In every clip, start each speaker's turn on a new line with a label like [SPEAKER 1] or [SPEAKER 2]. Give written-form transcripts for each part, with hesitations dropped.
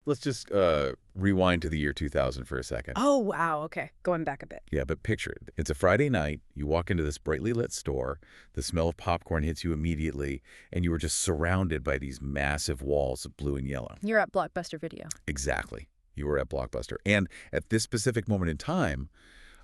[SPEAKER 1] let's just rewind to the year 2000 for a second.
[SPEAKER 2] Oh, wow. Okay. Going back a bit.
[SPEAKER 1] Yeah, but picture it. It's a Friday night. You walk into this brightly lit store. The smell of popcorn hits you immediately, and you are just surrounded by these massive walls of blue and yellow.
[SPEAKER 2] You're at Blockbuster Video.
[SPEAKER 1] Exactly. You were at Blockbuster. And at this specific moment in time,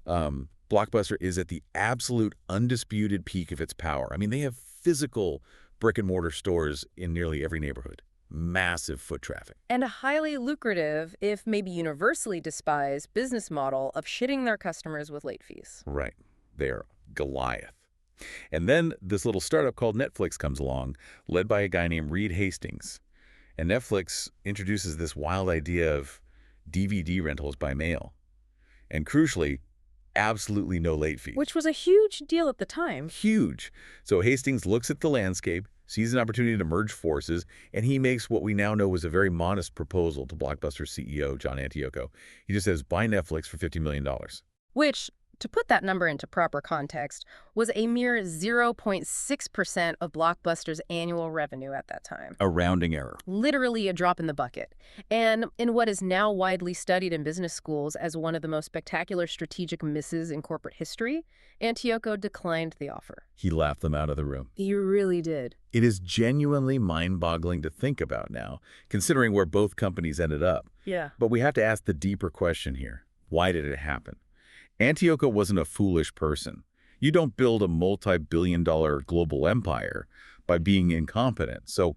[SPEAKER 1] Blockbuster is at the absolute undisputed peak of its power. I mean, they have physical brick-and-mortar stores in nearly every neighborhood. Massive foot traffic.
[SPEAKER 2] And a highly lucrative, if maybe universally despised, business model of shitting their customers with late fees.
[SPEAKER 1] Right. They're Goliath. And then this little startup called Netflix comes along, led by a guy named Reed Hastings. And Netflix introduces this wild idea of DVD rentals by mail. And crucially, absolutely no late fees.
[SPEAKER 2] Which was a huge deal at the time.
[SPEAKER 1] Huge. So Hastings looks at the landscape, sees an opportunity to merge forces, and he makes what we now know was a very modest proposal to Blockbuster's CEO, John Antioco. He just says, buy Netflix for $50 million.
[SPEAKER 2] Which, to put that number into proper context, was a mere 0.6% of Blockbuster's annual revenue at that time.
[SPEAKER 1] A rounding error.
[SPEAKER 2] Literally a drop in the bucket. And in what is now widely studied in business schools as one of the most spectacular strategic misses in corporate history, Antioco declined the offer.
[SPEAKER 1] He laughed them out of the room.
[SPEAKER 2] He really did.
[SPEAKER 1] It is genuinely mind-boggling to think about now, considering where both companies ended up.
[SPEAKER 2] Yeah.
[SPEAKER 1] But we have to ask the deeper question here. Why did it happen? Antioco wasn't a foolish person. You don't build a multi-billion-dollar global empire by being incompetent. So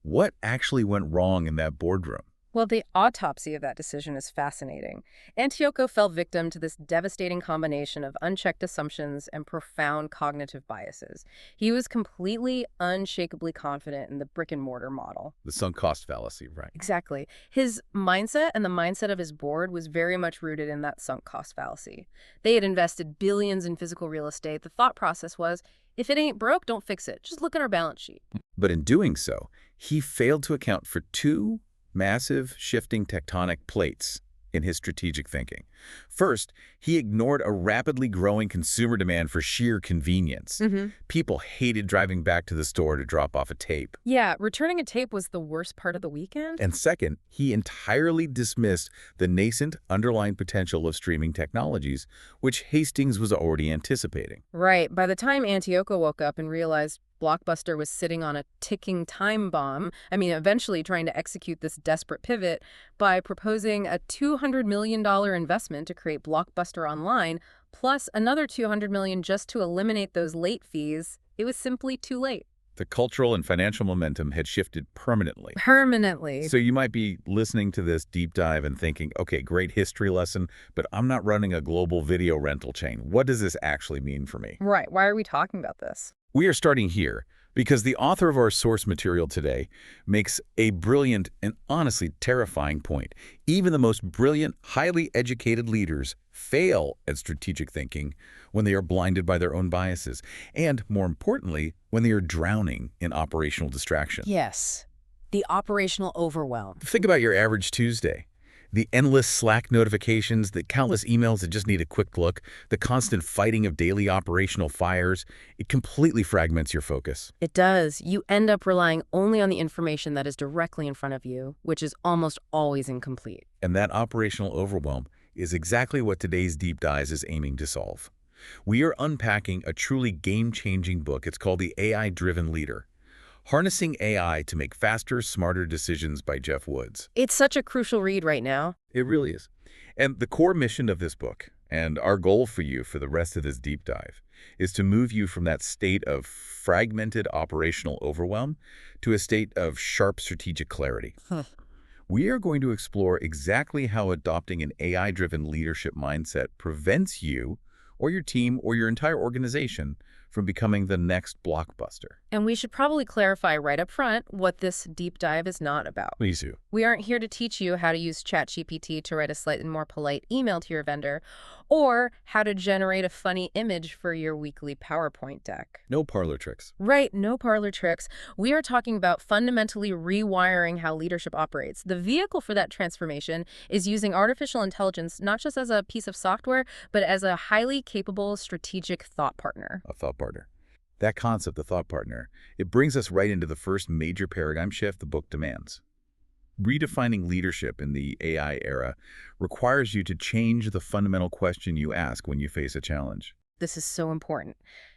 [SPEAKER 1] what actually went wrong in that boardroom?
[SPEAKER 2] Well, the autopsy of that decision is fascinating. Antioco fell victim to this devastating combination of unchecked assumptions and profound cognitive biases. He was completely, unshakably confident in the brick-and-mortar model.
[SPEAKER 1] The sunk cost fallacy, right?
[SPEAKER 2] Exactly. His mindset and the mindset of his board was very much rooted in that sunk cost fallacy. They had invested billions in physical real estate. The thought process was, if it ain't broke, don't fix it. Just look at our balance sheet.
[SPEAKER 1] But in doing so, he failed to account for two massive shifting tectonic plates in his strategic thinking. First, he ignored a rapidly growing consumer demand for sheer convenience. People hated driving back to the store to drop off a tape.
[SPEAKER 2] Yeah, returning a tape was the worst part of the weekend.
[SPEAKER 1] And second, he entirely dismissed the nascent underlying potential of streaming technologies, which Hastings was already anticipating.
[SPEAKER 2] Right. By the time Antioco woke up and realized Blockbuster was sitting on a ticking time bomb, eventually trying to execute this desperate pivot by proposing a $200 million investment to create Blockbuster Online, plus another $200 million just to eliminate those late fees, it was simply too late.
[SPEAKER 1] The cultural and financial momentum had shifted permanently.
[SPEAKER 2] Permanently.
[SPEAKER 1] So you might be listening to this deep dive and thinking, okay, great history lesson, but I'm not running a global video rental chain. What does this actually mean for me?
[SPEAKER 2] Right. Why are we talking about this?
[SPEAKER 1] We are starting here because the author of our source material today makes a brilliant and honestly terrifying point. Even the most brilliant, highly educated leaders fail at strategic thinking when they are blinded by their own biases, and more importantly, when they are drowning in operational distraction.
[SPEAKER 2] Yes, the operational overwhelm.
[SPEAKER 1] Think about your average Tuesday. The endless Slack notifications, the countless emails that just need a quick look, the constant fighting of daily operational fires, it completely fragments your focus.
[SPEAKER 2] It does. You end up relying only on the information that is directly in front of you, which is almost always incomplete.
[SPEAKER 1] And that operational overwhelm is exactly what today's Deep Dive is aiming to solve. We are unpacking a truly game-changing book. It's called The AI-Driven Leader. Harnessing AI to Make Faster, Smarter Decisions by Geoff Woods.
[SPEAKER 2] It's such a crucial read right now.
[SPEAKER 1] It really is. And the core mission of this book, and our goal for you for the rest of this deep dive, is to move you from that state of fragmented operational overwhelm to a state of sharp strategic clarity. We are going to explore exactly how adopting an AI-driven leadership mindset prevents you or your team or your entire organization from becoming the next Blockbuster.
[SPEAKER 2] And we should probably clarify right up front what this deep dive is not about.
[SPEAKER 1] Please do.
[SPEAKER 2] We aren't here to teach you how to use ChatGPT to write a slightly more polite email to your vendor, or how to generate a funny image for your weekly PowerPoint deck.
[SPEAKER 1] No parlor tricks.
[SPEAKER 2] Right, no parlor tricks. We are talking about fundamentally rewiring how leadership operates. The vehicle for that transformation is using artificial intelligence not just as a piece of software, but as a highly capable strategic thought partner.
[SPEAKER 1] A thought partner. That concept, the thought partner, it brings us right into the first major paradigm shift the book demands. Redefining leadership in the AI era requires you to change the fundamental question you ask when you face a challenge.
[SPEAKER 2] This is so important.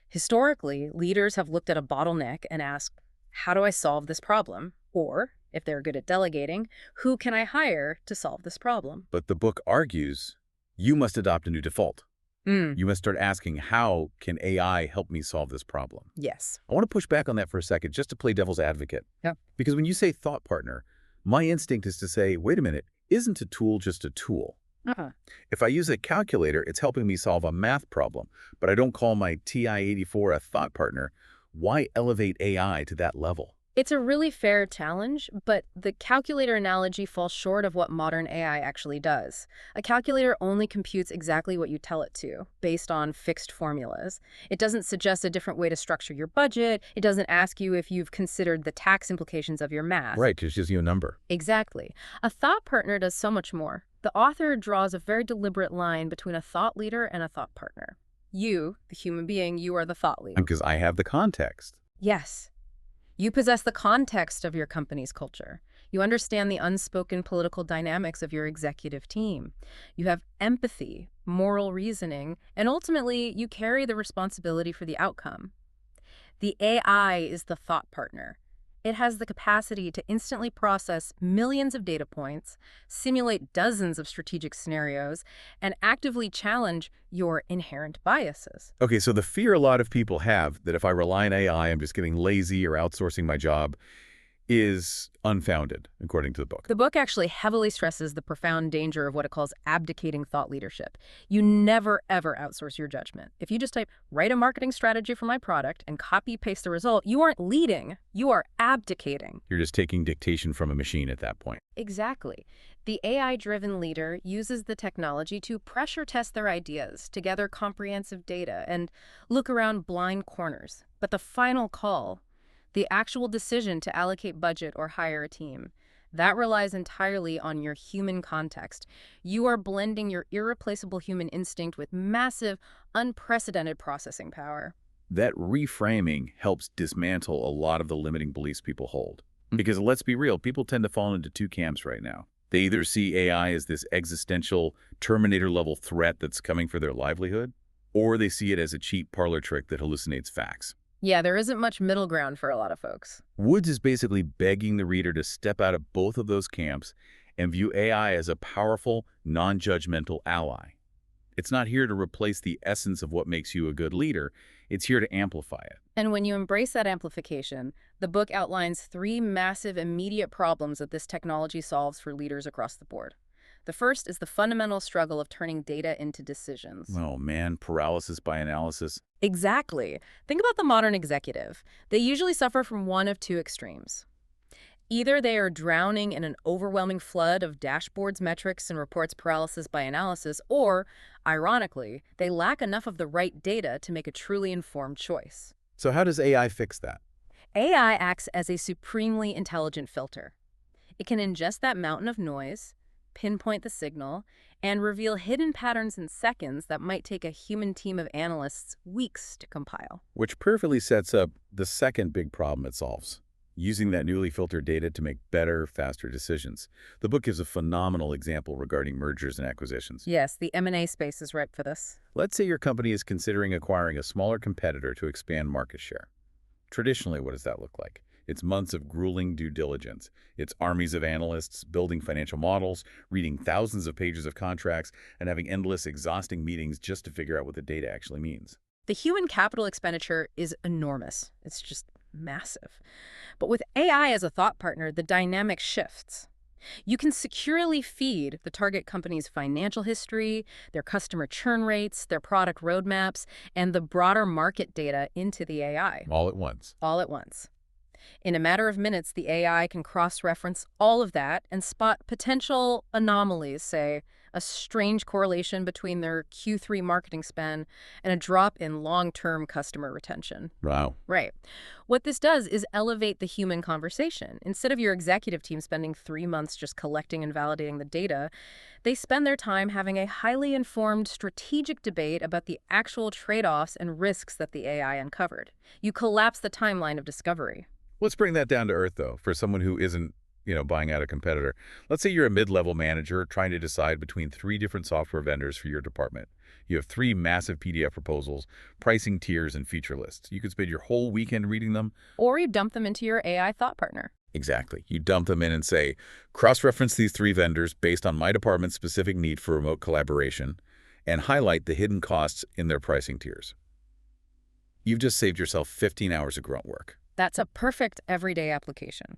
[SPEAKER 2] Historically, leaders have looked at a bottleneck and asked, how do I solve this problem? Or, if they're good at delegating, who can I hire to solve this problem?
[SPEAKER 1] But the book argues you must adopt a new default.
[SPEAKER 2] Mm,
[SPEAKER 1] You must start asking, how can AI help me solve this problem?
[SPEAKER 2] yes.
[SPEAKER 1] I want to push back on that for a second, just to play devil's advocate.
[SPEAKER 2] Yeah.
[SPEAKER 1] Because when you say thought partner, my instinct is to say, wait a minute, isn't a tool just a tool?
[SPEAKER 2] Uh-huh.
[SPEAKER 1] If I use a calculator, it's helping me solve a math problem, but I don't call my TI-84 a thought partner. Why elevate AI to that level?
[SPEAKER 2] It's a really fair challenge, but the calculator analogy falls short of what modern AI actually does. A calculator only computes exactly what you tell it to, based on fixed formulas. It doesn't suggest a different way to structure your budget. It doesn't ask you if you've considered the tax implications of your math.
[SPEAKER 1] Right, it's just a number.
[SPEAKER 2] Exactly. A thought partner does so much more. The author draws a very deliberate line between a thought leader and a thought partner. You, the human being, you are the thought leader.
[SPEAKER 1] Because I have the context.
[SPEAKER 2] Yes. You possess the context of your company's culture. You understand the unspoken political dynamics of your executive team. You have empathy, moral reasoning, and ultimately, you carry the responsibility for the outcome. The AI is the thought partner. It has the capacity to instantly process millions of data points, simulate dozens of strategic scenarios, and actively challenge your inherent biases.
[SPEAKER 1] Okay, so the fear a lot of people have that if I rely on AI, I'm just getting lazy or outsourcing my job is unfounded, according to the book.
[SPEAKER 2] The book actually heavily stresses the profound danger of what it calls abdicating thought leadership. You never, ever outsource your judgment. If you just type, write a marketing strategy for my product and copy-paste the result, you aren't leading, you are abdicating.
[SPEAKER 1] You're just taking dictation from a machine at that point.
[SPEAKER 2] Exactly. The AI-driven leader uses the technology to pressure test their ideas, to gather comprehensive data, and look around blind corners. But the final call, the actual decision to allocate budget or hire a team, that relies entirely on your human context. You are blending your irreplaceable human instinct with massive, unprecedented processing power.
[SPEAKER 1] That reframing helps dismantle a lot of the limiting beliefs people hold. Because let's be real, people tend to fall into two camps right now. They either see AI as this existential, Terminator-level threat that's coming for their livelihood, or they see it as a cheap parlor trick that hallucinates facts.
[SPEAKER 2] Yeah, there isn't much middle ground for a lot of folks.
[SPEAKER 1] Woods is basically begging the reader to step out of both of those camps and view AI as a powerful, non-judgmental ally. It's not here to replace the essence of what makes you a good leader. It's here to amplify it.
[SPEAKER 2] And when you embrace that amplification, the book outlines 3 massive immediate problems that this technology solves for leaders across the board. The first is the fundamental struggle of turning data into decisions.
[SPEAKER 1] Oh man, paralysis by analysis.
[SPEAKER 2] Exactly. Think about the modern executive. They usually suffer from one of 2 extremes. Either they are drowning in an overwhelming flood of dashboards, metrics, and reports paralysis by analysis, or, ironically, they lack enough of the right data to make a truly informed choice.
[SPEAKER 1] So how does AI fix that?
[SPEAKER 2] AI acts as a supremely intelligent filter. It can ingest that mountain of noise, pinpoint the signal, and reveal hidden patterns in seconds that might take a human team of analysts weeks to compile.
[SPEAKER 1] Which perfectly sets up the second big problem it solves. Using that newly filtered data to make better, faster decisions. The book gives a phenomenal example regarding mergers and acquisitions.
[SPEAKER 2] Yes, the M&A space is ripe for this.
[SPEAKER 1] Let's say your company is considering acquiring a smaller competitor to expand market share. Traditionally, what does that look like? It's months of grueling due diligence. It's armies of analysts building financial models, reading thousands of pages of contracts, and having endless, exhausting meetings just to figure out what the data actually means.
[SPEAKER 2] The human capital expenditure is enormous. It's just massive. But with AI as a thought partner, the dynamic shifts. You can securely feed the target company's financial history, their customer churn rates, their product roadmaps, and the broader market data into the AI.
[SPEAKER 1] All at once.
[SPEAKER 2] All at once. In a matter of minutes, the AI can cross-reference all of that and spot potential anomalies, say a strange correlation between their Q3 marketing spend and a drop in long-term customer retention.
[SPEAKER 1] Wow.
[SPEAKER 2] Right. What this does is elevate the human conversation. Instead of your executive team spending 3 months just collecting and validating the data, they spend their time having a highly informed strategic debate about the actual trade-offs and risks that the AI uncovered. You collapse the timeline of discovery.
[SPEAKER 1] Let's bring that down to earth, though, for someone who isn't buying out a competitor. Let's say you're a mid-level manager trying to decide between three different software vendors for your department. You have three massive PDF proposals, pricing tiers, and feature lists. You could spend your whole weekend reading them.
[SPEAKER 2] Or you dump them into your AI thought partner.
[SPEAKER 1] Exactly. You dump them in and say, cross-reference these three vendors based on my department's specific need for remote collaboration, and highlight the hidden costs in their pricing tiers. You've just saved yourself 15 hours of grunt work.
[SPEAKER 2] That's a perfect everyday application.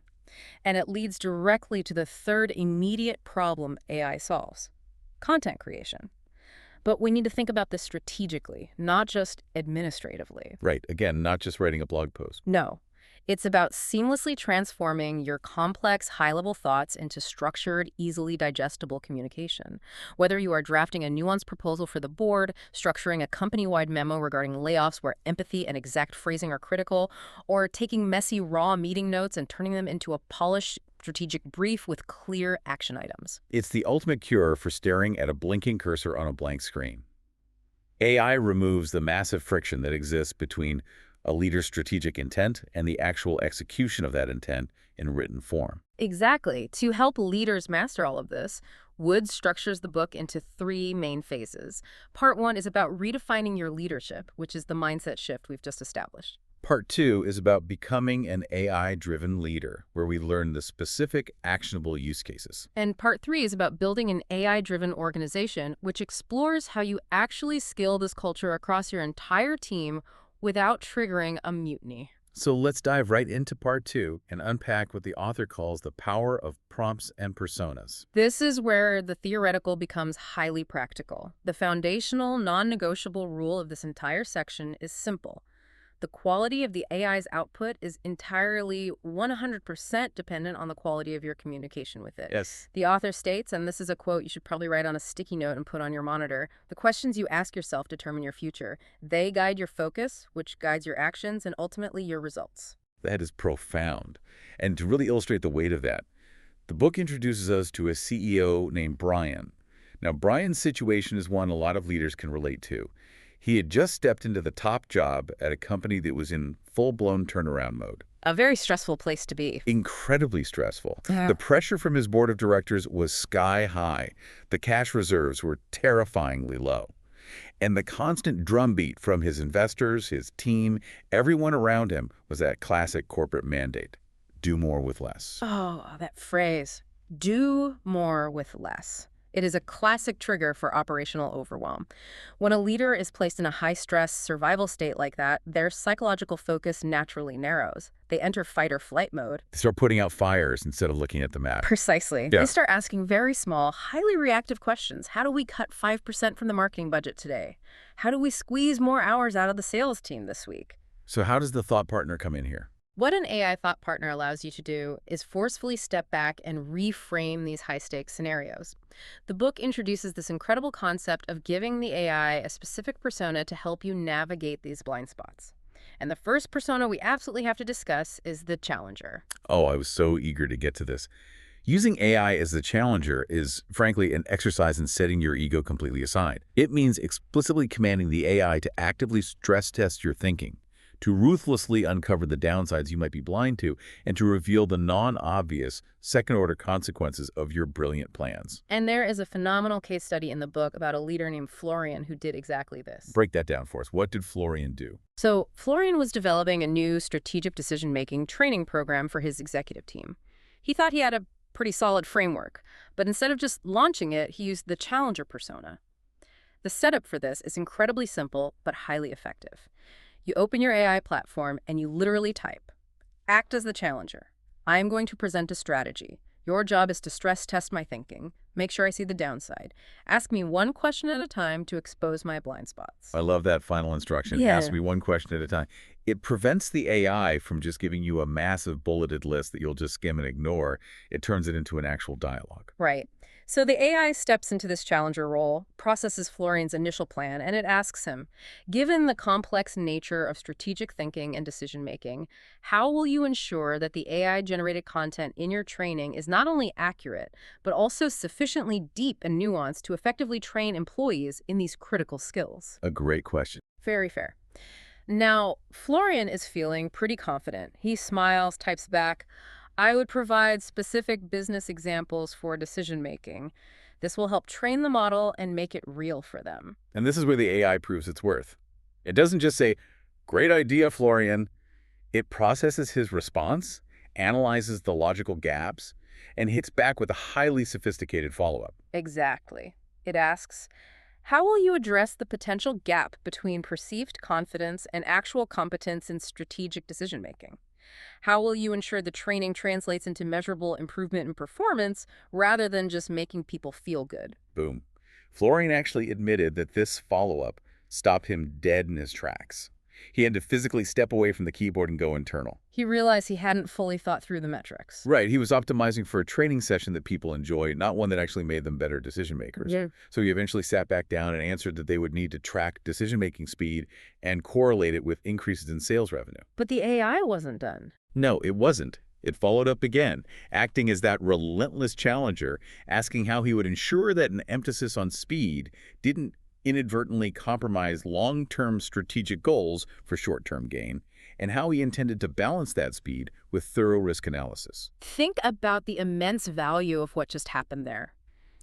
[SPEAKER 2] And it leads directly to the third immediate problem AI solves: content creation. But we need to think about this strategically, not just administratively.
[SPEAKER 1] Right. Again, not just writing a blog post.
[SPEAKER 2] No. It's about seamlessly transforming your complex, high-level thoughts into structured, easily digestible communication. Whether you are drafting a nuanced proposal for the board, structuring a company-wide memo regarding layoffs where empathy and exact phrasing are critical, or taking messy, raw meeting notes and turning them into a polished, strategic brief with clear action items.
[SPEAKER 1] It's the ultimate cure for staring at a blinking cursor on a blank screen. AI removes the massive friction that exists between a leader's strategic intent and the actual execution of that intent in written form.
[SPEAKER 2] Exactly. To help leaders master all of this, Woods structures the book into three main phases. Part 1 is about redefining your leadership, which is the mindset shift we've just established.
[SPEAKER 1] Part 2 is about becoming an AI-driven leader, where we learn the specific, actionable use cases.
[SPEAKER 2] And Part 3 is about building an AI-driven organization, which explores how you actually scale this culture across your entire team without triggering a mutiny.
[SPEAKER 1] So let's dive right into Part 2 and unpack what the author calls the power of prompts and personas.
[SPEAKER 2] This is where the theoretical becomes highly practical. The foundational, non-negotiable rule of this entire section is simple. The quality of the AI's output is entirely 100% dependent on the quality of your communication with it.
[SPEAKER 1] Yes.
[SPEAKER 2] The author states, and this is a quote you should probably write on a sticky note and put on your monitor, "The questions you ask yourself determine your future. They guide your focus, which guides your actions, and ultimately your results."
[SPEAKER 1] That is profound. And to really illustrate the weight of that, the book introduces us to a CEO named Brian. Now, Brian's situation is one a lot of leaders can relate to. He had just stepped into the top job at a company that was in full-blown turnaround mode.
[SPEAKER 2] A very stressful place to be.
[SPEAKER 1] Incredibly stressful.
[SPEAKER 2] Yeah.
[SPEAKER 1] The pressure from his board of directors was sky high. The cash reserves were terrifyingly low. And the constant drumbeat from his investors, his team, everyone around him was that classic corporate mandate: do more with less.
[SPEAKER 2] Oh, that phrase, do more with less. It is a classic trigger for operational overwhelm. When a leader is placed in a high-stress survival state like that, their psychological focus naturally narrows. They enter fight or flight mode.
[SPEAKER 1] They start putting out fires instead of looking at the map.
[SPEAKER 2] Precisely.
[SPEAKER 1] Yeah.
[SPEAKER 2] They start asking very small, highly reactive questions. How do we cut 5% from the marketing budget today? How do we squeeze more hours out of the sales team this week?
[SPEAKER 1] So how does the thought partner come in here?
[SPEAKER 2] What an AI thought partner allows you to do is forcefully step back and reframe these high-stakes scenarios. The book introduces this incredible concept of giving the AI a specific persona to help you navigate these blind spots. And the first persona we absolutely have to discuss is the challenger.
[SPEAKER 1] Oh, I was so eager to get to this. Using AI as the challenger is, frankly, an exercise in setting your ego completely aside. It means explicitly commanding the AI to actively stress test your thinking, to ruthlessly uncover the downsides you might be blind to, and to reveal the non-obvious second-order consequences of your brilliant plans.
[SPEAKER 2] And there is a phenomenal case study in the book about a leader named Florian who did exactly this.
[SPEAKER 1] Break that down for us. What did Florian do?
[SPEAKER 2] So Florian was developing a new strategic decision-making training program for his executive team. He thought he had a pretty solid framework, but instead of just launching it, he used the challenger persona. The setup for this is incredibly simple, but highly effective. You open your AI platform and you literally type, "Act as the challenger. I am going to present a strategy. Your job is to stress test my thinking, make sure I see the downside. Ask me one question at a time to expose my blind spots."
[SPEAKER 1] I love that final instruction.
[SPEAKER 2] Yeah.
[SPEAKER 1] Ask me one question at a time. It prevents the AI from just giving you a massive bulleted list that you'll just skim and ignore. It turns it into an actual dialogue.
[SPEAKER 2] Right. So the AI steps into this challenger role, processes Florian's initial plan, and it asks him, given the complex nature of strategic thinking and decision-making, how will you ensure that the AI-generated content in your training is not only accurate, but also sufficiently deep and nuanced to effectively train employees in these critical skills?
[SPEAKER 1] A great question.
[SPEAKER 2] Very fair. Now, Florian is feeling pretty confident. He smiles, types back, I would provide specific business examples for decision-making. This will help train the model and make it real for them.
[SPEAKER 1] And this is where the AI proves its worth. It doesn't just say, "Great idea, Florian." It processes his response, analyzes the logical gaps, and hits back with a highly sophisticated follow-up.
[SPEAKER 2] Exactly. It asks, how will you address the potential gap between perceived confidence and actual competence in strategic decision-making? How will you ensure the training translates into measurable improvement in performance rather than just making people feel good?
[SPEAKER 1] Boom. Florian actually admitted that this follow-up stopped him dead in his tracks. He had to physically step away from the keyboard and go internal.
[SPEAKER 2] He realized he hadn't fully thought through the metrics.
[SPEAKER 1] Right, he was optimizing for a training session that people enjoy, not one that actually made them better decision makers.
[SPEAKER 2] Yeah.
[SPEAKER 1] So he eventually sat back down and answered that they would need to track decision-making speed and correlate it with increases in sales revenue.
[SPEAKER 2] But the AI wasn't done.
[SPEAKER 1] No, it wasn't. It followed up again, acting as that relentless challenger, asking how he would ensure that an emphasis on speed didn't inadvertently compromise long-term strategic goals for short-term gain, and how he intended to balance that speed with thorough risk analysis.
[SPEAKER 2] Think about the immense value of what just happened there.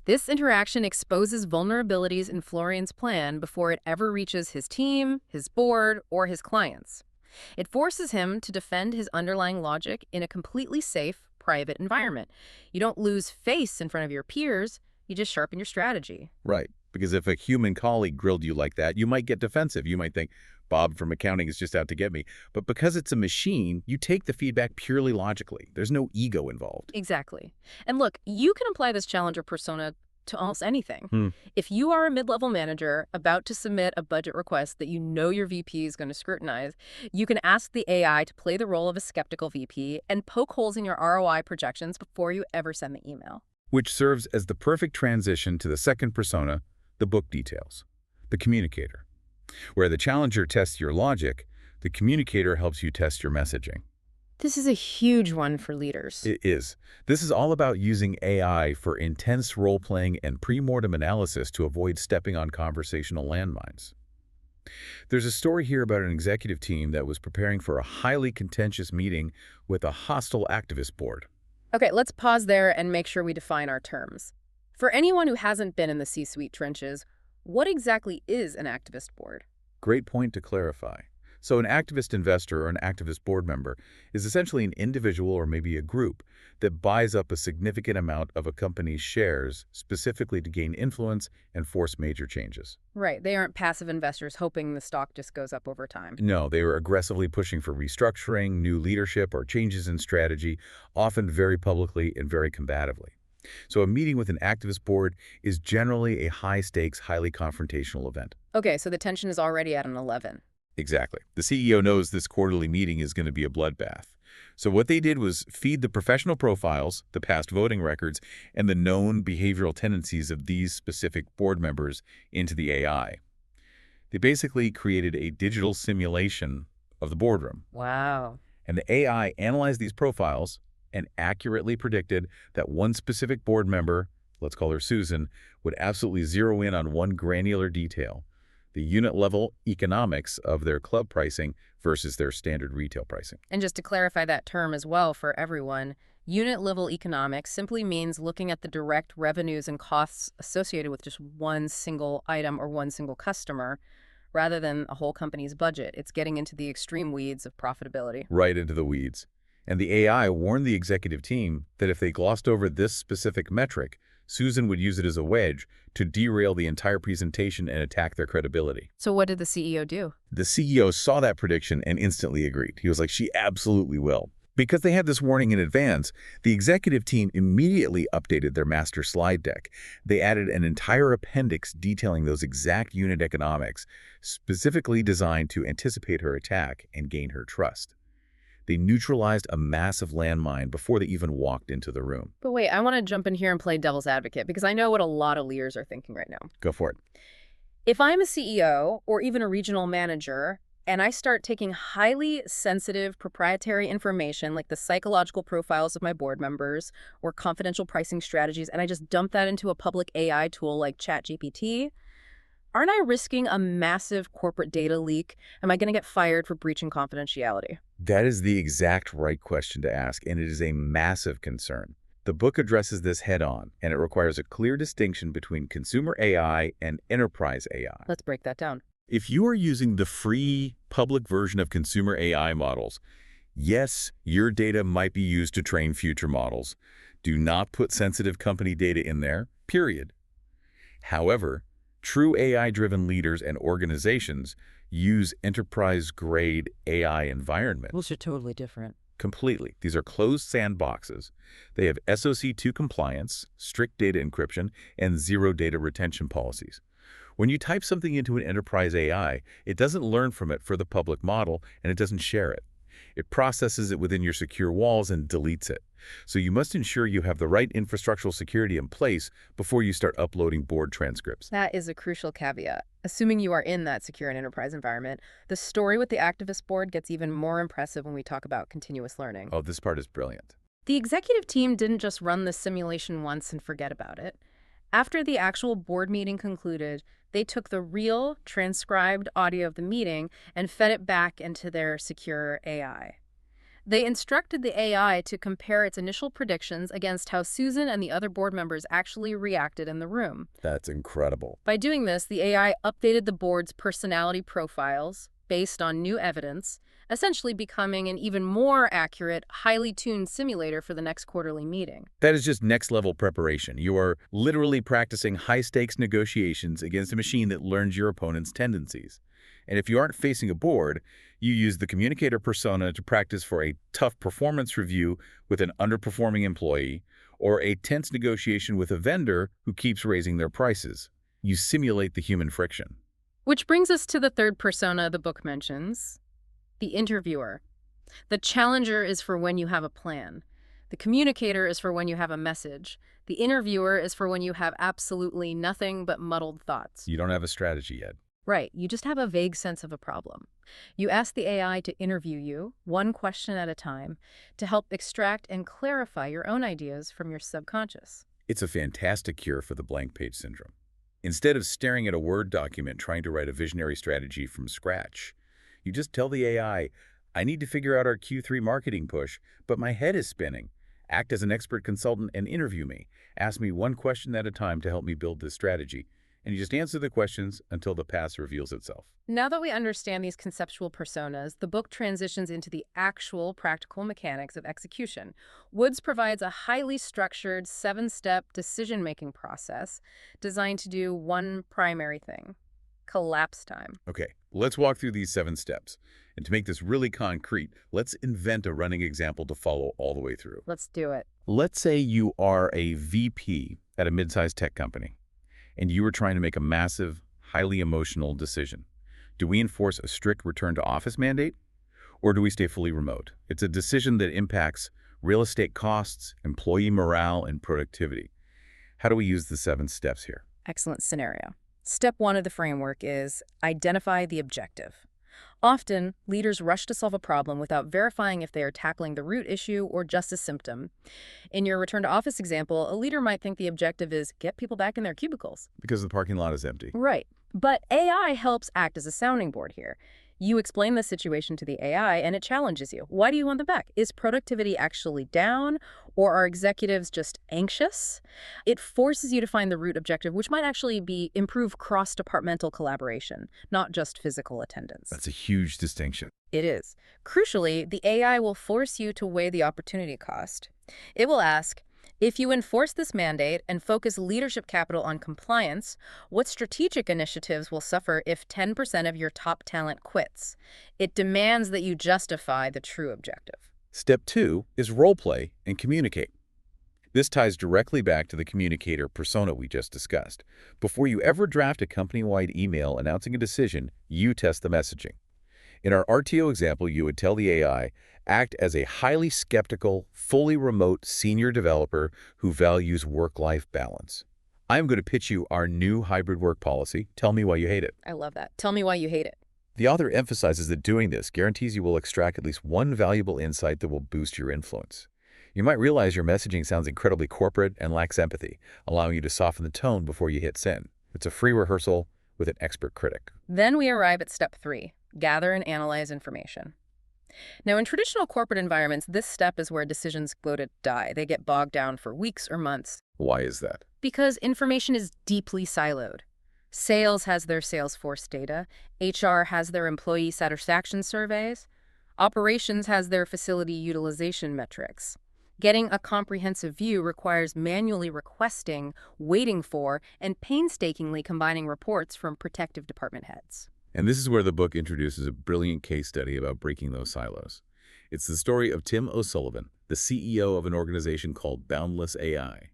[SPEAKER 2] This interaction exposes vulnerabilities in Florian's plan before it ever reaches his team, his board, or his clients. It forces him to defend his underlying logic in a completely safe, private environment. You don't lose face in front of your peers, you just sharpen your strategy.
[SPEAKER 1] Right, because if a human colleague grilled you like that, you might get defensive. You might think, Bob from accounting is just out to get me. But because it's a machine, you take the feedback purely logically. There's no ego involved.
[SPEAKER 2] Exactly. And look, you can apply this challenger persona to almost anything. If you are a mid-level manager about to submit a budget request that you know your VP is going to scrutinize, you can ask the AI to play the role of a skeptical VP and poke holes in your ROI projections before you ever send the email.
[SPEAKER 1] Which serves as the perfect transition to the second persona, the book details, the communicator. Where the challenger tests your logic, the communicator helps you test your messaging.
[SPEAKER 2] This is a huge one for leaders.
[SPEAKER 1] It is. This is all about using AI for intense role-playing and pre-mortem analysis to avoid stepping on conversational landmines. There's a story here about an executive team that was preparing for a highly contentious meeting with a hostile activist board.
[SPEAKER 2] Okay, let's pause there and make sure we define our terms. For anyone who hasn't been in the C-suite trenches, what exactly is an activist board?
[SPEAKER 1] Great point to clarify. So an activist investor or an activist board member is essentially an individual or maybe a group that buys up a significant amount of a company's shares specifically to gain influence and force major changes.
[SPEAKER 2] Right, they aren't passive investors hoping the stock just goes up over time.
[SPEAKER 1] No, they were aggressively pushing for restructuring, new leadership, or changes in strategy, often very publicly and very combatively. So a meeting with an activist board is generally a high-stakes, highly confrontational event.
[SPEAKER 2] Okay, so the tension is already at an 11.
[SPEAKER 1] Exactly. The CEO knows this quarterly meeting is going to be a bloodbath. So what they did was feed the professional profiles, the past voting records, and the known behavioral tendencies of these specific board members into the AI. They basically created a digital simulation of the boardroom.
[SPEAKER 2] Wow.
[SPEAKER 1] And the AI analyzed these profiles and accurately predicted that one specific board member, let's call her Susan, would absolutely zero in on one granular detail: the unit-level economics of their club pricing versus their standard retail pricing.
[SPEAKER 2] And just to clarify that term as well for everyone, unit-level economics simply means looking at the direct revenues and costs associated with just one single item or one single customer, rather than a whole company's budget. It's getting into the extreme weeds of profitability.
[SPEAKER 1] Right into the weeds. And the AI warned the executive team that if they glossed over this specific metric, Susan would use it as a wedge to derail the entire presentation and attack their credibility.
[SPEAKER 2] So what did the CEO do?
[SPEAKER 1] The CEO saw that prediction and instantly agreed. He was like, she absolutely will. Because they had this warning in advance, the executive team immediately updated their master slide deck. They added an entire appendix detailing those exact unit economics, specifically designed to anticipate her attack and gain her trust. They neutralized a massive landmine before they even walked into the room.
[SPEAKER 2] But wait, I want to jump in here and play devil's advocate because I know what a lot of leaders are thinking right now.
[SPEAKER 1] Go for it.
[SPEAKER 2] If I'm a CEO or even a regional manager and I start taking highly sensitive proprietary information like the psychological profiles of my board members or confidential pricing strategies and I just dump that into a public AI tool like ChatGPT, aren't I risking a massive corporate data leak? Am I going to get fired for breaching confidentiality?
[SPEAKER 1] That is the exact right question to ask, and it is a massive concern. The book addresses this head-on, and it requires a clear distinction between consumer AI and enterprise AI.
[SPEAKER 2] Let's break that down.
[SPEAKER 1] If you are using the free public version of consumer AI models, yes, your data might be used to train future models. Do not put sensitive company data in there, period. However, true AI-driven leaders and organizations use enterprise-grade AI environments.
[SPEAKER 2] Those are totally different.
[SPEAKER 1] Completely. These are closed sandboxes. They have SOC 2 compliance, strict data encryption, and zero data retention policies. When you type something into an enterprise AI, it doesn't learn from it for the public model, and it doesn't share it. It processes it within your secure walls and deletes it. So you must ensure you have the right infrastructural security in place before you start uploading board transcripts.
[SPEAKER 2] That is a crucial caveat. Assuming you are in that secure and enterprise environment, the story with the activist board gets even more impressive when we talk about continuous learning.
[SPEAKER 1] Oh, this part is brilliant.
[SPEAKER 2] The executive team didn't just run the simulation once and forget about it. After the actual board meeting concluded, they took the real, transcribed audio of the meeting and fed it back into their secure AI. They instructed the AI to compare its initial predictions against how Susan and the other board members actually reacted in the room.
[SPEAKER 1] That's incredible.
[SPEAKER 2] By doing this, the AI updated the board's personality profiles based on new evidence, essentially becoming an even more accurate, highly tuned simulator for the next quarterly meeting.
[SPEAKER 1] That is just next-level preparation. You are literally practicing high-stakes negotiations against a machine that learns your opponent's tendencies. And if you aren't facing a board, you use the communicator persona to practice for a tough performance review with an underperforming employee or a tense negotiation with a vendor who keeps raising their prices. You simulate the human friction.
[SPEAKER 2] Which brings us to the third persona the book mentions, the interviewer. The challenger is for when you have a plan. The communicator is for when you have a message. The interviewer is for when you have absolutely nothing but muddled thoughts.
[SPEAKER 1] You don't have a strategy yet.
[SPEAKER 2] Right, you just have a vague sense of a problem. You ask the AI to interview you, one question at a time, to help extract and clarify your own ideas from your subconscious.
[SPEAKER 1] It's a fantastic cure for the blank page syndrome. Instead of staring at a Word document trying to write a visionary strategy from scratch, you just tell the AI, I need to figure out our Q3 marketing push, but my head is spinning. Act as an expert consultant and interview me. Ask me one question at a time to help me build this strategy. And you just answer the questions until the past reveals itself.
[SPEAKER 2] Now that we understand these conceptual personas, the book transitions into the actual practical mechanics of execution. Woods provides a highly structured, 7-step decision-making process designed to do one primary thing: collapse time.
[SPEAKER 1] Okay, let's walk through these 7 steps. And to make this really concrete, let's invent a running example to follow all the way through.
[SPEAKER 2] Let's do it.
[SPEAKER 1] Let's say you are a VP at a mid-sized tech company, and you are trying to make a massive, highly emotional decision. Do we enforce a strict return to office mandate, or do we stay fully remote? It's a decision that impacts real estate costs, employee morale, and productivity. How do we use the 7 steps here?
[SPEAKER 2] Excellent scenario. Step 1 of the framework is identify the objective. Often, leaders rush to solve a problem without verifying if they are tackling the root issue or just a symptom. In your return to office example, a leader might think the objective is get people back in their cubicles.
[SPEAKER 1] Because the parking lot is empty.
[SPEAKER 2] Right. But AI helps act as a sounding board here. You explain the situation to the AI and it challenges you. Why do you want them back? Is productivity actually down, or are executives just anxious? It forces you to find the root objective, which might actually be improve cross-departmental collaboration, not just physical attendance.
[SPEAKER 1] That's a huge distinction.
[SPEAKER 2] It is. Crucially, the AI will force you to weigh the opportunity cost. It will ask, if you enforce this mandate and focus leadership capital on compliance, what strategic initiatives will suffer if 10% of your top talent quits? It demands that you justify the true objective.
[SPEAKER 1] Step 2 is role play and communicate. This ties directly back to the communicator persona we just discussed. Before you ever draft a company-wide email announcing a decision, you test the messaging. In our RTO example, you would tell the AI, act as a highly skeptical, fully remote senior developer who values work-life balance. I'm going to pitch you our new hybrid work policy. Tell me why you hate it.
[SPEAKER 2] I love that. Tell me why you hate it.
[SPEAKER 1] The author emphasizes that doing this guarantees you will extract at least one valuable insight that will boost your influence. You might realize your messaging sounds incredibly corporate and lacks empathy, allowing you to soften the tone before you hit send. It's a free rehearsal with an expert critic.
[SPEAKER 2] Then we arrive at step 3, gather and analyze information. Now, in traditional corporate environments, this step is where decisions go to die. They get bogged down for weeks or months
[SPEAKER 1] Why is that?
[SPEAKER 2] because information is deeply siloed. Sales has their Salesforce data, HR has their employee satisfaction surveys, operations has their facility utilization metrics. Getting a comprehensive view requires manually requesting, waiting for, and painstakingly combining reports from protective department heads.
[SPEAKER 1] And this is where the book introduces a brilliant case study about breaking those silos. It's the story of Tim O'Sullivan, the CEO of an organization called Boundless AI.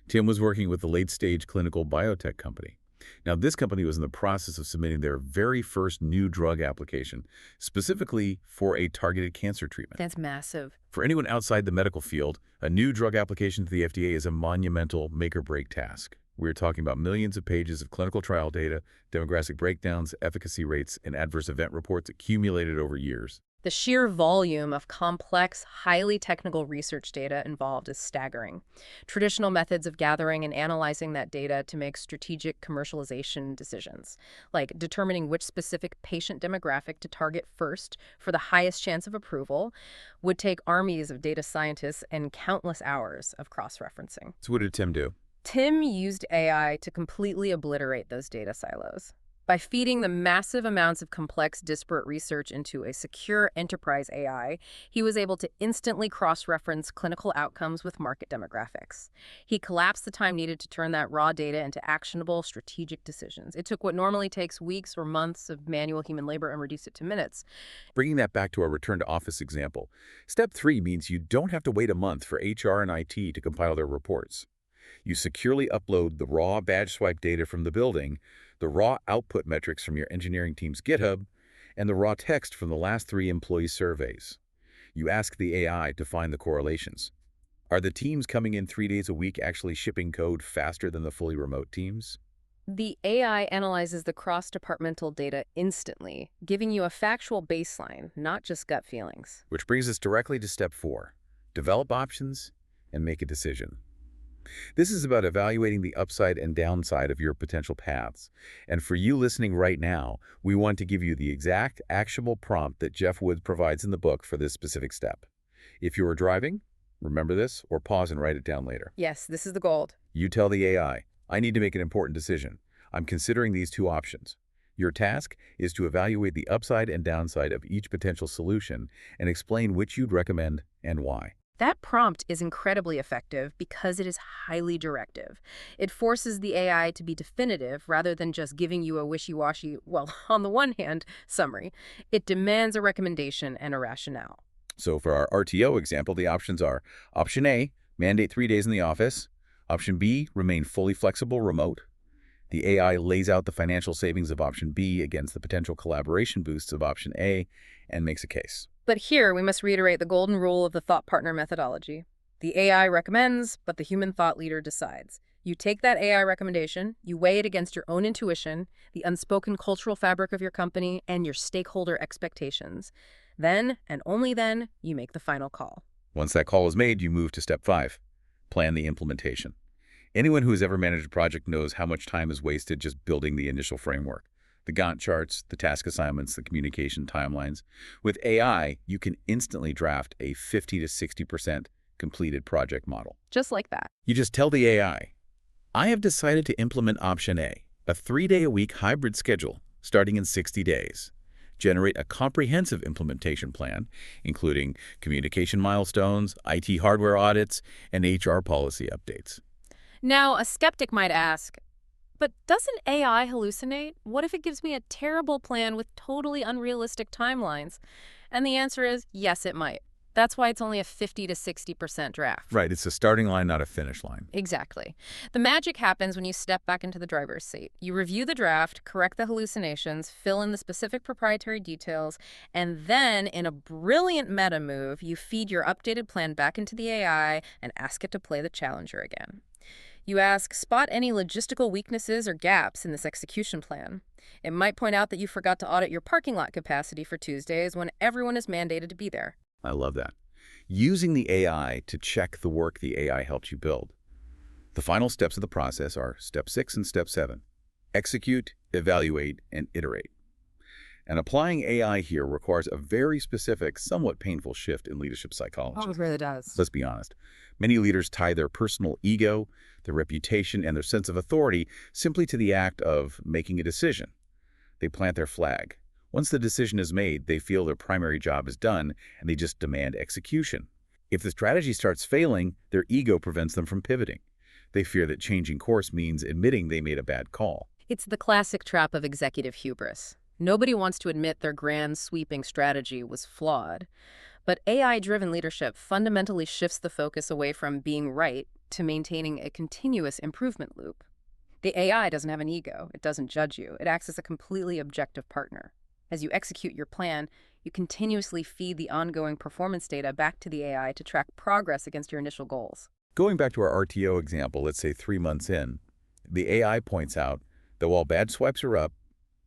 [SPEAKER 1] Tim was working with a late-stage clinical biotech company. Now, this company was in the process of submitting their very first new drug application, specifically for a targeted cancer treatment.
[SPEAKER 2] That's massive.
[SPEAKER 1] For anyone outside the medical field, a new drug application to the FDA is a monumental make-or-break task. We're talking about millions of pages of clinical trial data, demographic breakdowns, efficacy rates, and adverse event reports accumulated over years.
[SPEAKER 2] The sheer volume of complex, highly technical research data involved is staggering. Traditional methods of gathering and analyzing that data to make strategic commercialization decisions, like determining which specific patient demographic to target first for the highest chance of approval, would take armies of data scientists and countless hours of cross-referencing.
[SPEAKER 1] So what did Tim do?
[SPEAKER 2] Tim used AI to completely obliterate those data silos. By feeding the massive amounts of complex, disparate research into a secure enterprise AI, he was able to instantly cross-reference clinical outcomes with market demographics. He collapsed the time needed to turn that raw data into actionable, strategic decisions. It took what normally takes weeks or months of manual human labor and reduced it to minutes.
[SPEAKER 1] Bringing that back to our return to office example, Step 3 means you don't have to wait a month for HR and IT to compile their reports. You securely upload the raw badge swipe data from the building, the raw output metrics from your engineering team's GitHub, and the raw text from the last 3 employee surveys. You ask the AI to find the correlations. Are the teams coming in 3 days a week actually shipping code faster than the fully remote teams?
[SPEAKER 2] The AI analyzes the cross-departmental data instantly, giving you a factual baseline, not just gut feelings.
[SPEAKER 1] Which brings us directly to Step 4. Develop options and make a decision. This is about evaluating the upside and downside of your potential paths. And for you listening right now, we want to give you the exact actionable prompt that Geoff Woods provides in the book for this specific step. If you are driving, remember this or pause and write it down later.
[SPEAKER 2] Yes, this is the gold.
[SPEAKER 1] You tell the AI, I need to make an important decision. I'm considering these 2 options. Your task is to evaluate the upside and downside of each potential solution and explain which you'd recommend and why.
[SPEAKER 2] That prompt is incredibly effective because it is highly directive. It forces the AI to be definitive rather than just giving you a wishy-washy, well, on the one hand, summary. It demands a recommendation and a rationale.
[SPEAKER 1] So for our RTO example, the options are Option A, mandate 3 days in the office. Option B, remain fully flexible remote. The AI lays out the financial savings of Option B against the potential collaboration boosts of Option A and makes a case.
[SPEAKER 2] But here, we must reiterate the golden rule of the thought partner methodology. The AI recommends, but the human thought leader decides. You take that AI recommendation, you weigh it against your own intuition, the unspoken cultural fabric of your company, and your stakeholder expectations. Then, and only then, you make the final call.
[SPEAKER 1] Once that call is made, you move to Step 5. Plan the implementation. Anyone who has ever managed a project knows how much time is wasted just building the initial framework. The Gantt charts, the task assignments, the communication timelines. With AI, you can instantly draft a 50 to 60% completed project model.
[SPEAKER 2] Just like that.
[SPEAKER 1] You just tell the AI, I have decided to implement Option A, a 3-day-a-week hybrid schedule starting in 60 days. Generate a comprehensive implementation plan, including communication milestones, IT hardware audits, and HR policy updates.
[SPEAKER 2] Now, a skeptic might ask, but doesn't AI hallucinate? What if it gives me a terrible plan with totally unrealistic timelines? And the answer is, yes, it might. That's why it's only a 50 to 60% draft.
[SPEAKER 1] Right, it's a starting line, not a finish line.
[SPEAKER 2] Exactly. The magic happens when you step back into the driver's seat. You review the draft, correct the hallucinations, fill in the specific proprietary details, and then, in a brilliant meta move, you feed your updated plan back into the AI and ask it to play the challenger again. You ask, spot any logistical weaknesses or gaps in this execution plan. It might point out that you forgot to audit your parking lot capacity for Tuesdays when everyone is mandated to be there.
[SPEAKER 1] I love that. Using the AI to check the work the AI helped you build. The final steps of the process are Step 6 and Step 7. Execute, evaluate, and iterate. And applying AI here requires a very specific, somewhat painful shift in leadership
[SPEAKER 2] Oh,
[SPEAKER 1] psychology.
[SPEAKER 2] it really does.
[SPEAKER 1] Let's be honest. Many leaders tie their personal ego, their reputation, and their sense of authority simply to the act of making a decision. They plant their flag. Once the decision is made, they feel their primary job is done, and they just demand execution. If the strategy starts failing, their ego prevents them from pivoting. They fear that changing course means admitting they made a bad call.
[SPEAKER 2] It's the classic trap of executive hubris. Nobody wants to admit their grand, sweeping strategy was flawed. But AI-driven leadership fundamentally shifts the focus away from being right to maintaining a continuous improvement loop. The AI doesn't have an ego. It doesn't judge you. It acts as a completely objective partner. As you execute your plan, you continuously feed the ongoing performance data back to the AI to track progress against your initial goals.
[SPEAKER 1] Going back to our RTO example, let's say 3 months in, the AI points out that while badge swipes are up,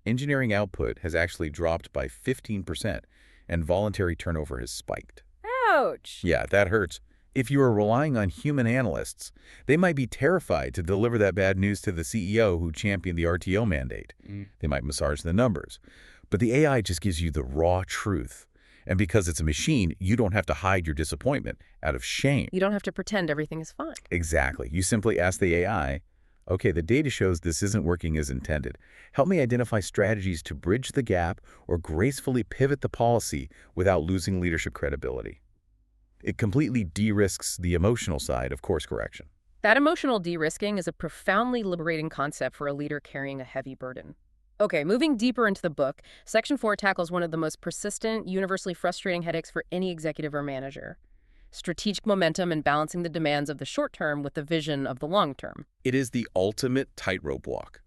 [SPEAKER 1] engineering output has actually dropped by 15% and voluntary turnover has spiked.
[SPEAKER 2] Ouch!
[SPEAKER 1] Yeah, that hurts. If you are relying on human analysts, they might be terrified to deliver that bad news to the CEO who championed the RTO mandate. They might massage the numbers. But the AI just gives you the raw truth. And because it's a machine, you don't have to hide your disappointment out of shame.
[SPEAKER 2] You don't have to pretend everything is fine.
[SPEAKER 1] Exactly. You simply ask the AI, okay, the data shows this isn't working as intended. Help me identify strategies to bridge the gap or gracefully pivot the policy without losing leadership credibility. It completely de-risks the emotional side of course correction.
[SPEAKER 2] That emotional de-risking is a profoundly liberating concept for a leader carrying a heavy burden. Okay, moving deeper into the book, Section 4 tackles one of the most persistent, universally frustrating headaches for any executive or manager: strategic momentum and balancing the demands of the short term with the vision of the long term.
[SPEAKER 1] It is the ultimate tightrope walk.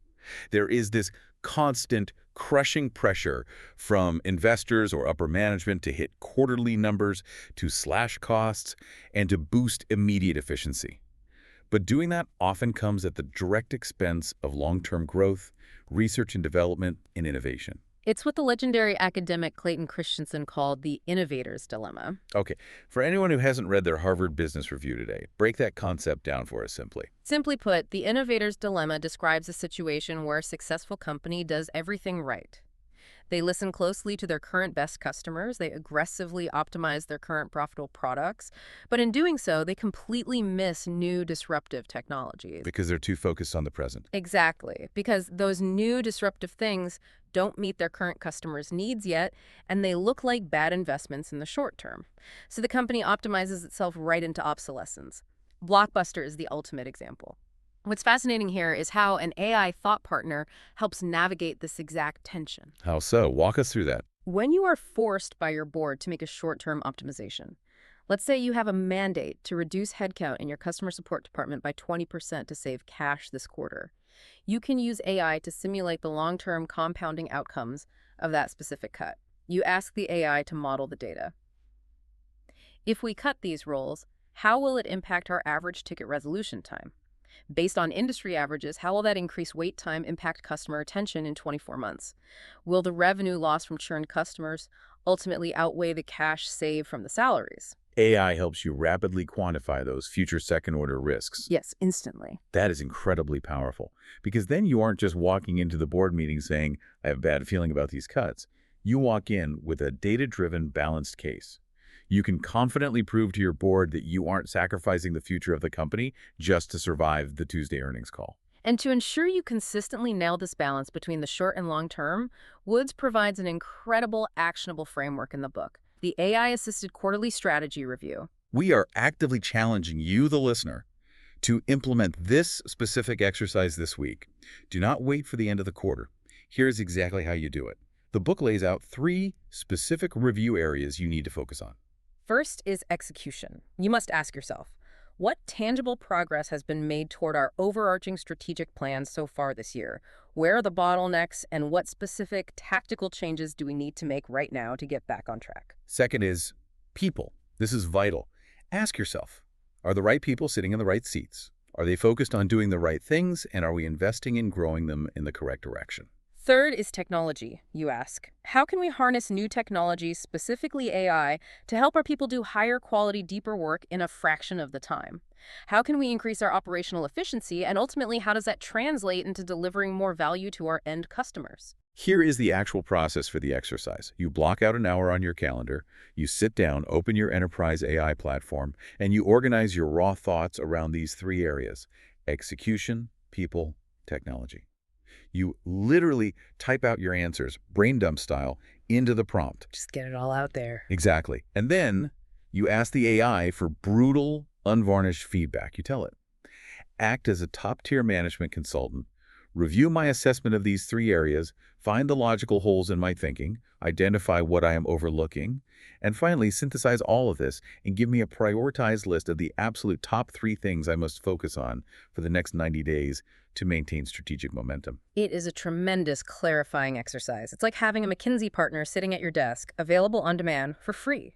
[SPEAKER 1] There is this constant crushing pressure from investors or upper management to hit quarterly numbers, to slash costs, and to boost immediate efficiency. But doing that often comes at the direct expense of long-term growth, research and development, and innovation.
[SPEAKER 2] It's what the legendary academic Clayton Christensen called the innovator's dilemma.
[SPEAKER 1] Okay, for anyone who hasn't read their Harvard Business Review today, break that concept down for us simply.
[SPEAKER 2] Simply put, the innovator's dilemma describes a situation where a successful company does everything right. They listen closely to their current best customers, they aggressively optimize their current profitable products, but in doing so, they completely miss new disruptive technologies.
[SPEAKER 1] Because they're too focused on the present.
[SPEAKER 2] Exactly, because those new disruptive things don't meet their current customers' needs yet, and they look like bad investments in the short term. So the company optimizes itself right into obsolescence. Blockbuster is the ultimate example. What's fascinating here is how an AI thought partner helps navigate this exact tension.
[SPEAKER 1] How so? Walk us through that.
[SPEAKER 2] When you are forced by your board to make a short-term optimization, let's say you have a mandate to reduce headcount in your customer support department by 20% to save cash this quarter, you can use AI to simulate the long-term compounding outcomes of that specific cut. You ask the AI to model the data. If we cut these roles, how will it impact our average ticket resolution time? Based on industry averages, how will that increased wait time impact customer retention in 24 months? Will the revenue loss from churned customers ultimately outweigh the cash saved from the salaries?
[SPEAKER 1] AI helps you rapidly quantify those future second-order risks.
[SPEAKER 2] Yes, instantly.
[SPEAKER 1] That is incredibly powerful, because then you aren't just walking into the board meeting saying, I have a bad feeling about these cuts. You walk in with a data-driven, balanced case. You can confidently prove to your board that you aren't sacrificing the future of the company just to survive the Tuesday earnings call.
[SPEAKER 2] And to ensure you consistently nail this balance between the short and long term, Woods provides an incredible actionable framework in the book, the AI-assisted quarterly strategy review.
[SPEAKER 1] We are actively challenging you, the listener, to implement this specific exercise this week. Do not wait for the end of the quarter. Here's exactly how you do it. The book lays out 3 specific review areas you need to focus on.
[SPEAKER 2] First is execution. You must ask yourself, what tangible progress has been made toward our overarching strategic plans so far this year? Where are the bottlenecks, and what specific tactical changes do we need to make right now to get back on track?
[SPEAKER 1] Second is people. This is vital. Ask yourself, are the right people sitting in the right seats? Are they focused on doing the right things, and are we investing in growing them in the correct direction?
[SPEAKER 2] Third is technology, you ask. How can we harness new technologies, specifically AI, to help our people do higher quality, deeper work in a fraction of the time? How can we increase our operational efficiency, and ultimately, how does that translate into delivering more value to our end customers?
[SPEAKER 1] Here is the actual process for the exercise. You block out an hour on your calendar, you sit down, open your enterprise AI platform, and you organize your raw thoughts around these three areas: execution, people, technology. You literally type out your answers, brain dump style, into the prompt.
[SPEAKER 2] Just get it all out there.
[SPEAKER 1] Exactly. And then you ask the AI for brutal, unvarnished feedback. You tell it, act as a top-tier management consultant, review my assessment of these three areas, find the logical holes in my thinking, identify what I am overlooking, and finally synthesize all of this and give me a prioritized list of the absolute top three things I must focus on for the next 90 days to maintain strategic momentum.
[SPEAKER 2] It is a tremendous clarifying exercise. It's like having a McKinsey partner sitting at your desk, available on demand for free.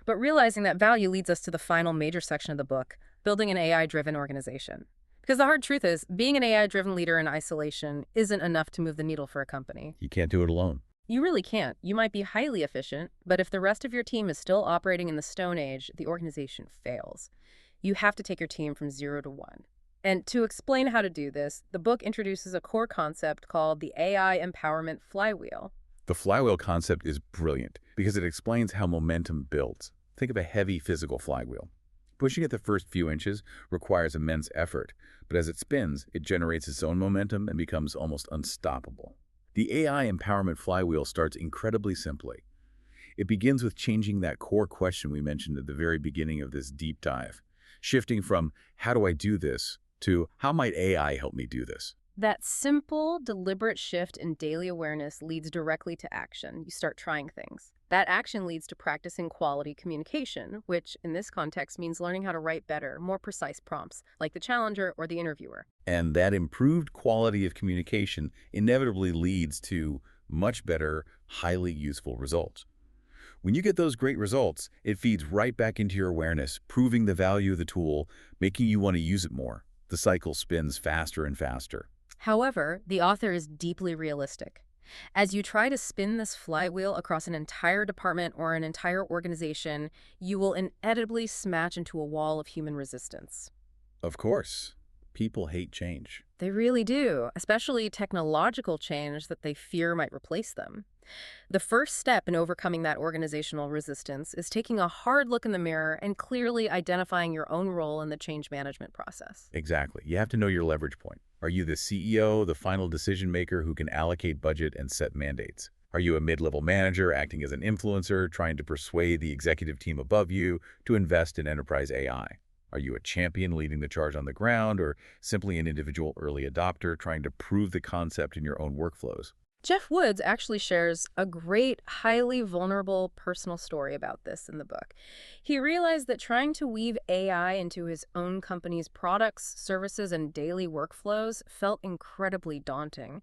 [SPEAKER 2] But realizing that value leads us to the final major section of the book, building an AI-driven organization. Because the hard truth is, being an AI-driven leader in isolation isn't enough to move the needle for a company.
[SPEAKER 1] You can't do it alone.
[SPEAKER 2] You really can't. You might be highly efficient, but if the rest of your team is still operating in the Stone Age, the organization fails. You have to take your team from 0 to 1. And to explain how to do this, the book introduces a core concept called the AI empowerment flywheel.
[SPEAKER 1] The flywheel concept is brilliant because it explains how momentum builds. Think of a heavy physical flywheel. Pushing it the first few inches requires immense effort, but as it spins, it generates its own momentum and becomes almost unstoppable. The AI empowerment flywheel starts incredibly simply. It begins with changing that core question we mentioned at the very beginning of this deep dive, shifting from "how do I do this?" to "how might AI help me do this?"
[SPEAKER 2] That simple, deliberate shift in daily awareness leads directly to action. You start trying things. That action leads to practicing quality communication, which in this context means learning how to write better, more precise prompts, like the challenger or the interviewer.
[SPEAKER 1] And that improved quality of communication inevitably leads to much better, highly useful results. When you get those great results, it feeds right back into your awareness, proving the value of the tool, making you want to use it more. The cycle spins faster and faster.
[SPEAKER 2] However, the author is deeply realistic. As you try to spin this flywheel across an entire department or an entire organization, you will inevitably smash into a wall of human resistance.
[SPEAKER 1] Of course, people hate change.
[SPEAKER 2] They really do, especially technological change that they fear might replace them. The first step in overcoming that organizational resistance is taking a hard look in the mirror and clearly identifying your own role in the change management process.
[SPEAKER 1] Exactly. You have to know your leverage point. Are you the CEO, the final decision maker who can allocate budget and set mandates? Are you a mid-level manager acting as an influencer, trying to persuade the executive team above you to invest in enterprise AI? Are you a champion leading the charge on the ground, or simply an individual early adopter trying to prove the concept in your own workflows?
[SPEAKER 2] Geoff Woods actually shares a great, highly vulnerable personal story about this in the book. He realized that trying to weave AI into his own company's products, services, and daily workflows felt incredibly daunting.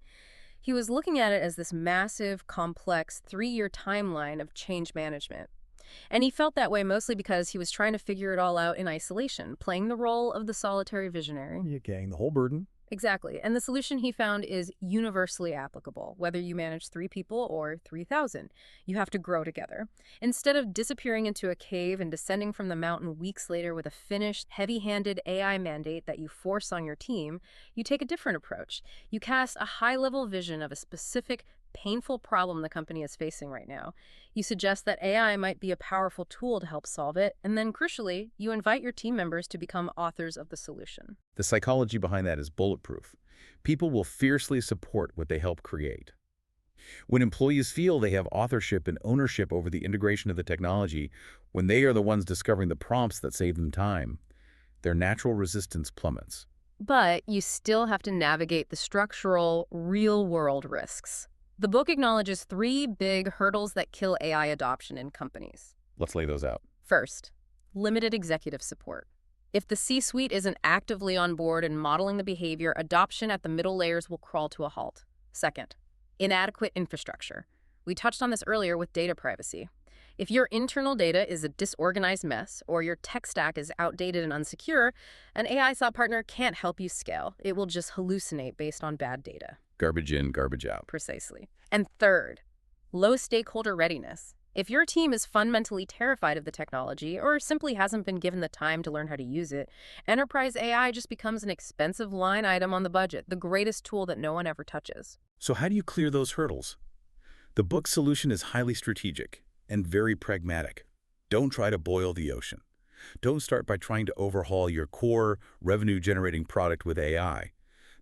[SPEAKER 2] He was looking at it as this massive, complex, 3-year timeline of change management. And he felt that way mostly because he was trying to figure it all out in isolation, playing the role of the solitary visionary.
[SPEAKER 1] You're carrying the whole burden.
[SPEAKER 2] Exactly. And the solution he found is universally applicable, whether you manage 3 people or 3,000. You have to grow together. Instead of disappearing into a cave and descending from the mountain weeks later with a finished, heavy-handed AI mandate that you force on your team, you take a different approach. You cast a high-level vision of a specific, painful problem the company is facing right now. You suggest that AI might be a powerful tool to help solve it, and then, crucially, you invite your team members to become authors of the solution.
[SPEAKER 1] The psychology behind that is bulletproof. People will fiercely support what they help create. When employees feel they have authorship and ownership over the integration of the technology, when they are the ones discovering the prompts that save them time, their natural resistance plummets.
[SPEAKER 2] But you still have to navigate the structural, real-world risks. The book acknowledges 3 big hurdles that kill AI adoption in companies.
[SPEAKER 1] Let's lay those out.
[SPEAKER 2] First, limited executive support. If the C-suite isn't actively on board and modeling the behavior, adoption at the middle layers will crawl to a halt. Second, inadequate infrastructure. We touched on this earlier with data privacy. If your internal data is a disorganized mess or your tech stack is outdated and unsecure, an AI thought partner can't help you scale. It will just hallucinate based on bad data.
[SPEAKER 1] Garbage in, garbage out.
[SPEAKER 2] Precisely. And third, low stakeholder readiness. If your team is fundamentally terrified of the technology or simply hasn't been given the time to learn how to use it, enterprise AI just becomes an expensive line item on the budget, the greatest tool that no one ever touches.
[SPEAKER 1] So how do you clear those hurdles? The book's solution is highly strategic and very pragmatic. Don't try to boil the ocean. Don't start by trying to overhaul your core revenue-generating product with AI.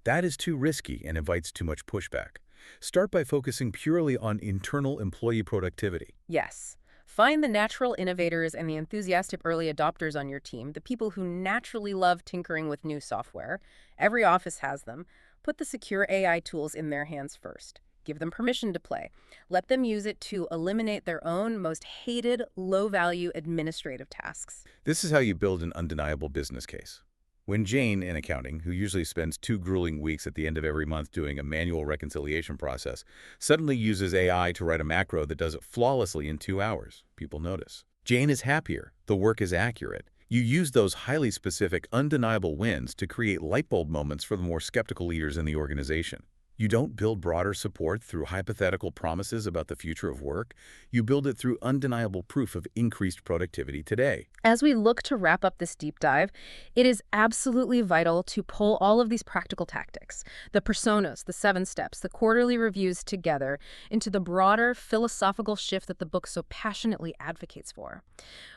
[SPEAKER 1] That is too risky and invites too much pushback. Start by focusing purely on internal employee productivity.
[SPEAKER 2] Yes. Find the natural innovators and the enthusiastic early adopters on your team, the people who naturally love tinkering with new software. Every office has them. Put the secure AI tools in their hands first. Give them permission to play. Let them use it to eliminate their own most hated, low-value administrative tasks.
[SPEAKER 1] This is how you build an undeniable business case. When Jane, in accounting, who usually spends 2 grueling weeks at the end of every month doing a manual reconciliation process, suddenly uses AI to write a macro that does it flawlessly in 2 hours, people notice. Jane is happier. The work is accurate. You use those highly specific, undeniable wins to create light bulb moments for the more skeptical leaders in the organization. You don't build broader support through hypothetical promises about the future of work. You build it through undeniable proof of increased productivity today.
[SPEAKER 2] As we look to wrap up this deep dive, it is absolutely vital to pull all of these practical tactics, the personas, the 7 steps, the quarterly reviews together into the broader philosophical shift that the book so passionately advocates for.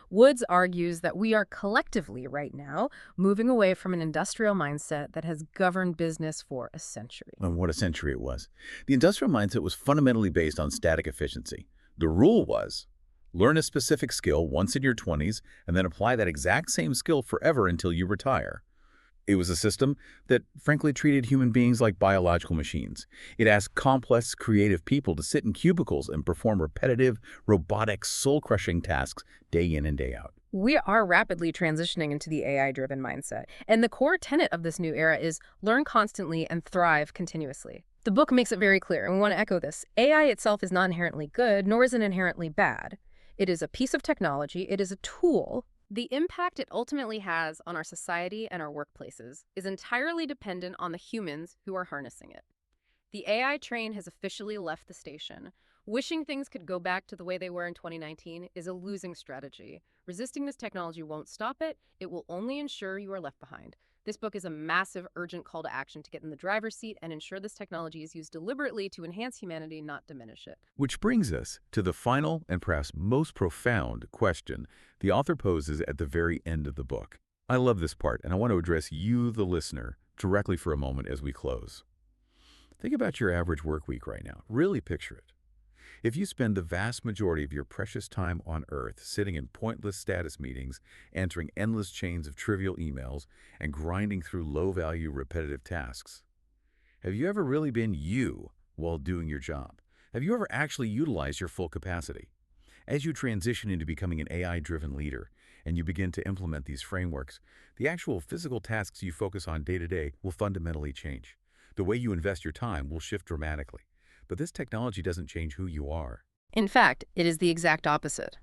[SPEAKER 2] Woods argues that we are collectively, right now, moving away from an industrial mindset that has governed business for a century.
[SPEAKER 1] And what a century it was. The industrial mindset was fundamentally based on static efficiency. The rule was, learn a specific skill once in your 20s and then apply that exact same skill forever until you retire. It was a system that, frankly, treated human beings like biological machines. It asked complex, creative people to sit in cubicles and perform repetitive, robotic, soul-crushing tasks day in and day out.
[SPEAKER 2] We are rapidly transitioning into the AI-driven mindset, and the core tenet of this new era is learn constantly and thrive continuously. The book makes it very clear, and we want to echo this. AI itself is not inherently good, nor is it inherently bad. It is a piece of technology. It is a tool. The impact it ultimately has on our society and our workplaces is entirely dependent on the humans who are harnessing it. The AI train has officially left the station. Wishing things could go back to the way they were in 2019 is a losing strategy. Resisting this technology won't stop it. It will only ensure you are left behind. This book is a massive, urgent call to action to get in the driver's seat and ensure this technology is used deliberately to enhance humanity, not diminish it.
[SPEAKER 1] Which brings us to the final and perhaps most profound question the author poses at the very end of the book. I love this part, and I want to address you, the listener, directly for a moment as we close. Think about your average work week right now. Really picture it. If you spend the vast majority of your precious time on Earth sitting in pointless status meetings, answering endless chains of trivial emails, and grinding through low-value repetitive tasks, have you ever really been you while doing your job? Have you ever actually utilized your full capacity? As you transition into becoming an AI-driven leader and you begin to implement these frameworks, the actual physical tasks you focus on day to day will fundamentally change. The way you invest your time will shift dramatically. But this technology doesn't change who you are.
[SPEAKER 2] In fact, it is the exact opposite.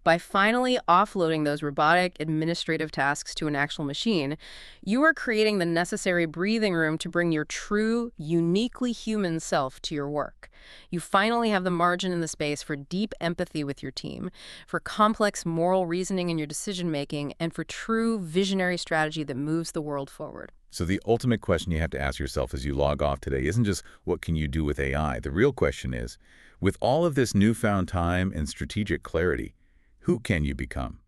[SPEAKER 2] By finally offloading those robotic administrative tasks to an actual machine, you are creating the necessary breathing room to bring your true, uniquely human self to your work. You finally have the margin and the space for deep empathy with your team, for complex moral reasoning in your decision-making, and for true visionary strategy that moves the world forward.
[SPEAKER 1] So the ultimate question you have to ask yourself as you log off today isn't just what can you do with AI? The real question is, with all of this newfound time and strategic clarity, who can you become?